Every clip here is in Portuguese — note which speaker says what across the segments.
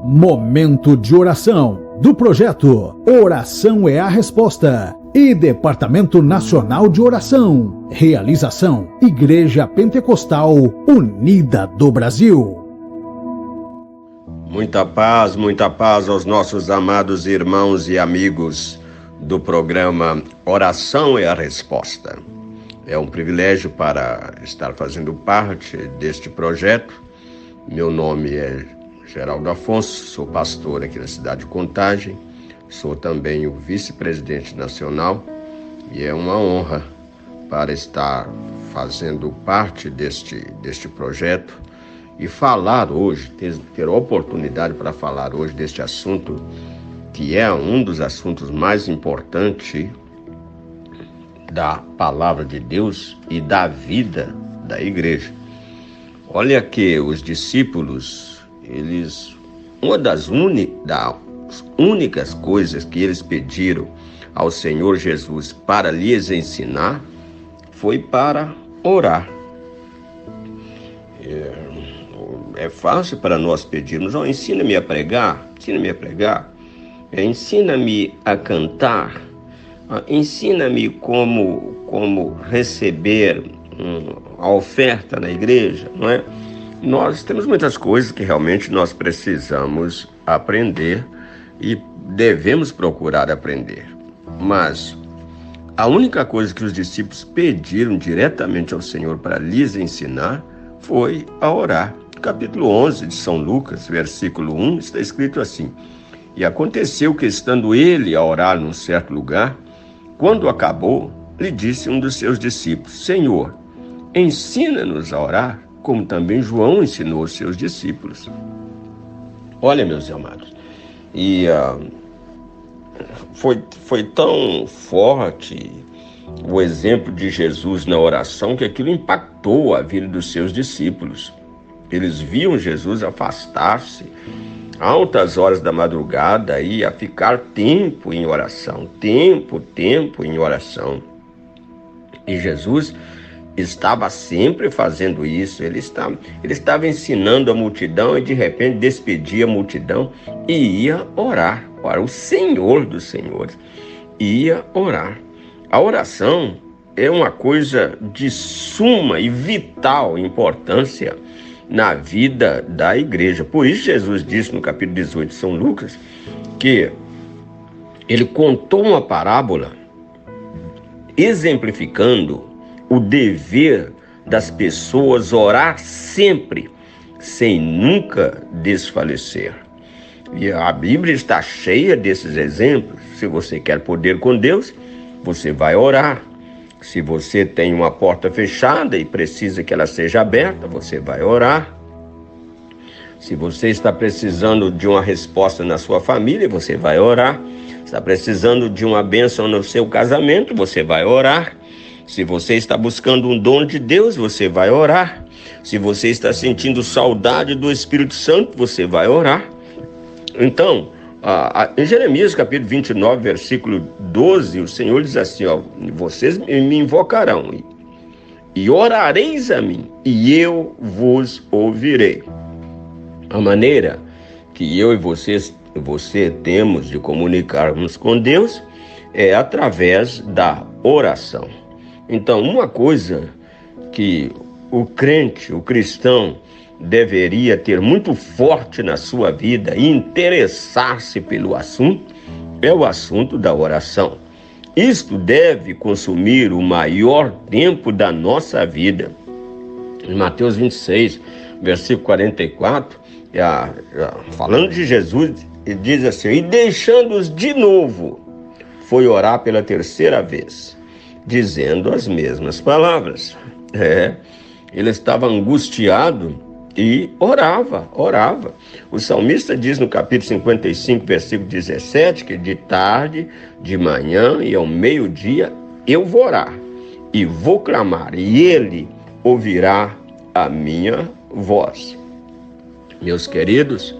Speaker 1: Momento de oração do projeto Oração é a Resposta e Departamento Nacional de Oração. Realização: Igreja Pentecostal Unida do Brasil.
Speaker 2: Muita paz aos nossos amados irmãos e amigos do programa Oração é a Resposta. É um privilégio para estar fazendo parte deste projeto. Meu nome é Geraldo Afonso, sou pastor aqui na cidade de Contagem, sou também o vice-presidente nacional e é uma honra para estar fazendo parte deste projeto e falar hoje, ter a oportunidade para falar hoje deste assunto, que é um dos assuntos mais importantes da palavra de Deus e da vida da igreja. Olha que os discípulos, uma das únicas coisas que eles pediram ao Senhor Jesus para lhes ensinar foi para orar. É fácil para nós pedirmos: ensina-me a pregar, ensina-me a cantar, ensina-me como receber a oferta na igreja, não é? Nós temos muitas coisas que realmente nós precisamos aprender e devemos procurar aprender. Mas a única coisa que os discípulos pediram diretamente ao Senhor para lhes ensinar foi a orar. No capítulo 11 de São Lucas, versículo 1, está escrito assim: E aconteceu que, estando ele a orar num certo lugar, quando acabou, lhe disse um dos seus discípulos: Senhor, ensina-nos a orar, como também João ensinou aos seus discípulos. Olha, meus amados, e foi tão forte o exemplo de Jesus na oração que aquilo impactou a vida dos seus discípulos. Eles viam Jesus afastar-se altas horas da madrugada e a ficar tempo em oração. E Jesus estava sempre fazendo isso. Ele estava ensinando a multidão e de repente despedia a multidão e ia orar para o Senhor dos Senhores. Ia orar. A oração é uma coisa de suma e vital importância na vida da igreja. Por isso Jesus disse no capítulo 18 de São Lucas que ele contou uma parábola exemplificando o dever das pessoas orar sempre, sem nunca desfalecer. E a Bíblia está cheia desses exemplos. Se você quer poder com Deus, você vai orar. Se você tem uma porta fechada e precisa que ela seja aberta, você vai orar. Se você está precisando de uma resposta na sua família, você vai orar. Está precisando de uma bênção no seu casamento, você vai orar. Se você está buscando um dom de Deus, você vai orar. Se você está sentindo saudade do Espírito Santo, você vai orar. Então, em Jeremias capítulo 29, versículo 12, o Senhor diz assim: vocês me invocarão e orareis a mim, e eu vos ouvirei. A maneira que eu e você temos de comunicarmos com Deus é através da oração. Então, uma coisa que o crente, o cristão, deveria ter muito forte na sua vida e interessar-se pelo assunto é o assunto da oração. Isto deve consumir o maior tempo da nossa vida. Em Mateus 26, versículo 44, falando de Jesus, ele diz assim: e deixando-os de novo, foi orar pela terceira vez, dizendo as mesmas palavras. Ele estava angustiado e orava. O salmista diz no capítulo 55, versículo 17, que de tarde, de manhã e ao meio-dia eu vou orar e vou clamar, e ele ouvirá a minha voz. Meus queridos,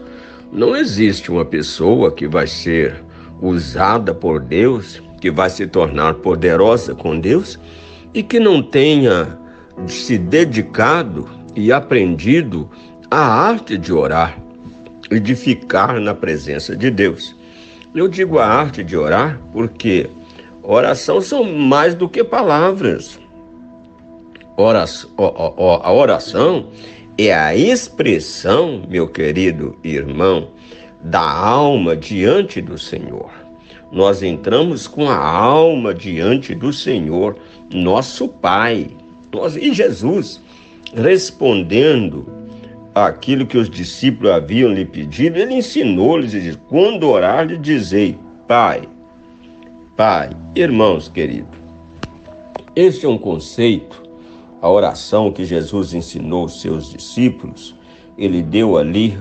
Speaker 2: não existe uma pessoa que vai ser usada por Deus, que vai se tornar poderosa com Deus e que não tenha se dedicado e aprendido a arte de orar. e de ficar na presença de Deus. Eu digo a arte de orar porque oração são mais do que palavras. A oração é a expressão, meu querido irmão, da alma diante do Senhor. Nós entramos com a alma diante do Senhor, nosso Pai. E Jesus, respondendo aquilo que os discípulos haviam lhe pedido, ele ensinou-lhes e disse: quando orar, lhe dizei, Pai. Irmãos queridos, este é um conceito, a oração que Jesus ensinou aos seus discípulos. Ele deu ali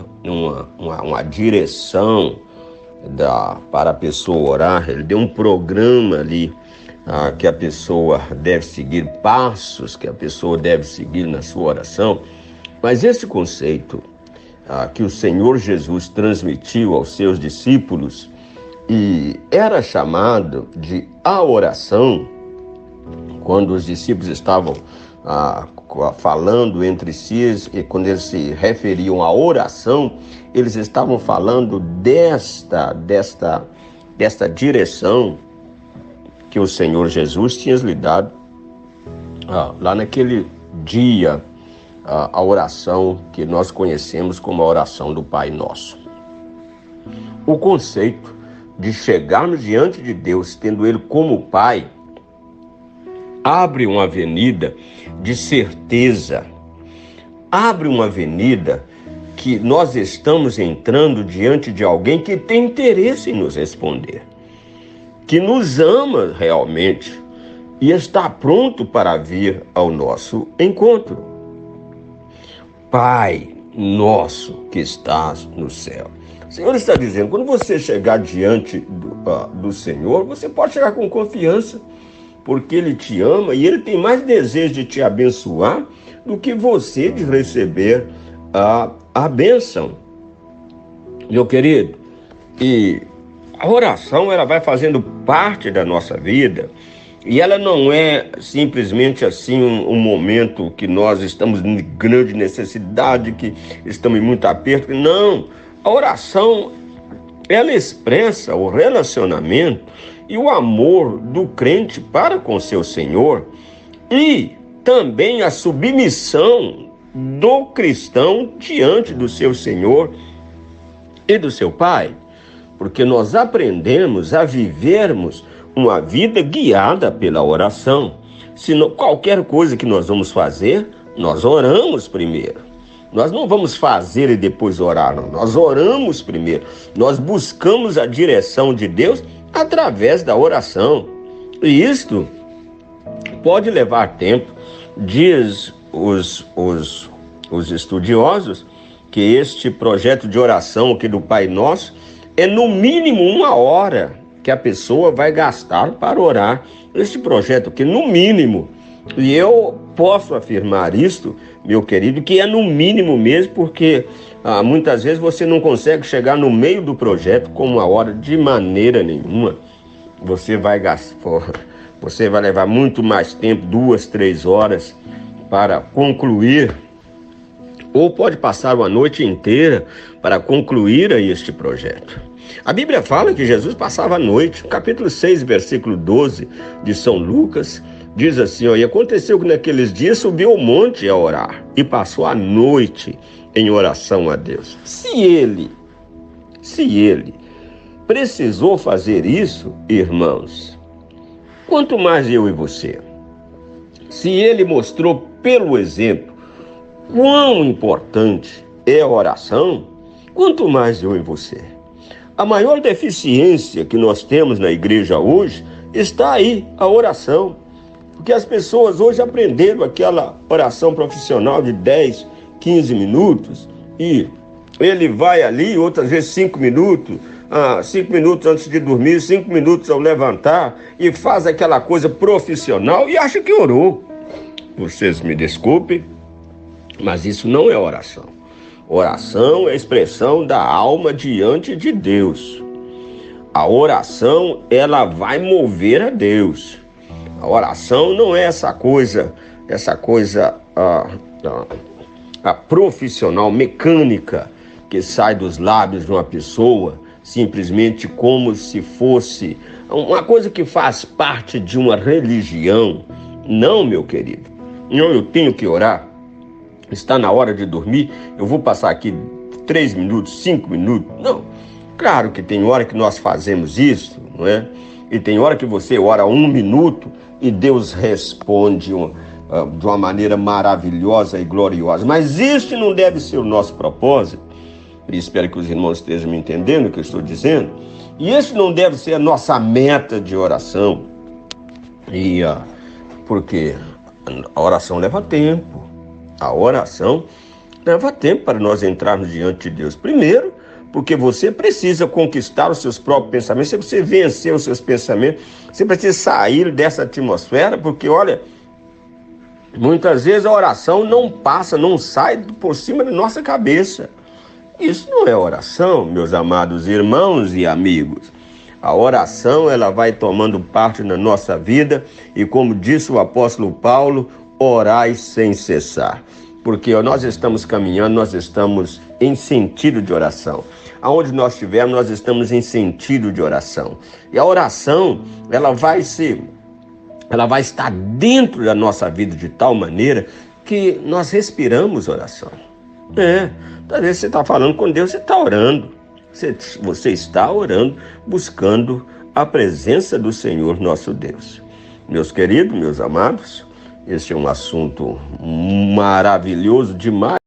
Speaker 2: uma direção para a pessoa orar, ele deu um programa ali que a pessoa deve seguir, passos que a pessoa deve seguir na sua oração. Mas esse conceito que o Senhor Jesus transmitiu aos seus discípulos e era chamado de a oração, quando os discípulos estavam falando entre si, e quando eles se referiam à oração, eles estavam falando desta direção que o Senhor Jesus tinha lhe dado lá naquele dia, a oração que nós conhecemos como a oração do Pai Nosso. O conceito de chegarmos diante de Deus, tendo Ele como Pai, abre uma avenida de certeza, abre uma avenida que nós estamos entrando diante de alguém que tem interesse em nos responder, que nos ama realmente e está pronto para vir ao nosso encontro. Pai nosso que estás no céu. O Senhor está dizendo, quando você chegar diante do Senhor, você pode chegar com confiança, porque Ele te ama e Ele tem mais desejo de te abençoar do que você de receber a bênção. Meu querido, e a oração ela vai fazendo parte da nossa vida e ela não é simplesmente assim um momento que nós estamos em grande necessidade, que estamos em muito aperto. Não, a oração ela expressa o relacionamento e o amor do crente para com seu Senhor e também a submissão do cristão diante do seu Senhor e do seu Pai, porque nós aprendemos a vivermos uma vida guiada pela oração. Se qualquer coisa que nós vamos fazer, nós oramos primeiro. Nós não vamos fazer e depois orar, não. Nós oramos primeiro. Nós buscamos a direção de Deus através da oração. E isto pode levar tempo. Diz os estudiosos que este projeto de oração aqui do Pai Nosso é no mínimo 1 hora que a pessoa vai gastar para orar. Este projeto aqui, no mínimo. E eu posso afirmar isto, meu querido, que é no mínimo mesmo, porque muitas vezes você não consegue chegar no meio do projeto com 1 hora de maneira nenhuma. Você vai levar muito mais tempo, 2, 3 horas para concluir, ou pode passar uma noite inteira para concluir este projeto. A Bíblia fala que Jesus passava a noite, capítulo 6, versículo 12 de São Lucas, diz assim, e aconteceu que naqueles dias subiu ao monte a orar e passou a noite em oração a Deus. Se ele precisou fazer isso, irmãos, quanto mais eu e você. Se ele mostrou pelo exemplo quão importante é a oração, quanto mais eu e você. A maior deficiência que nós temos na igreja hoje está aí, a oração. Porque as pessoas hoje aprenderam aquela oração profissional de 10, 15 minutos e ele vai ali, outras vezes 5 minutos, 5 minutos antes de dormir, 5 minutos ao levantar e faz aquela coisa profissional e acha que orou. Vocês me desculpem, mas isso não é oração. Oração é a expressão da alma diante de Deus. A oração, ela vai mover a Deus. A oração não é essa coisa profissional, mecânica, que sai dos lábios de uma pessoa, simplesmente como se fosse uma coisa que faz parte de uma religião. Não, meu querido. Não, eu tenho que orar. Está na hora de dormir, eu vou passar aqui 3 minutos, 5 minutos. Não. Claro que tem hora que nós fazemos isso, não é? E tem hora que você ora 1 minuto e Deus responde de uma maneira maravilhosa e gloriosa. Mas este não deve ser o nosso propósito. E espero que os irmãos estejam me entendendo o que eu estou dizendo. E esse não deve ser a nossa meta de oração. Porque a oração leva tempo. A oração leva tempo para nós entrarmos diante de Deus. Primeiro, porque você precisa conquistar os seus próprios pensamentos, você precisa vencer os seus pensamentos, você precisa sair dessa atmosfera, porque, olha, muitas vezes a oração não sai por cima da nossa cabeça. Isso não é oração, meus amados irmãos e amigos. A oração, ela vai tomando parte na nossa vida e, como disse o apóstolo Paulo, orai sem cessar. Porque nós estamos caminhando, nós estamos em sentido de oração. Aonde nós estivermos, nós estamos em sentido de oração. E a oração, ela vai estar dentro da nossa vida de tal maneira que nós respiramos oração. Às vezes você está falando com Deus, você está orando. Você está orando, buscando a presença do Senhor nosso Deus. Meus queridos, meus amados, esse é um assunto maravilhoso demais.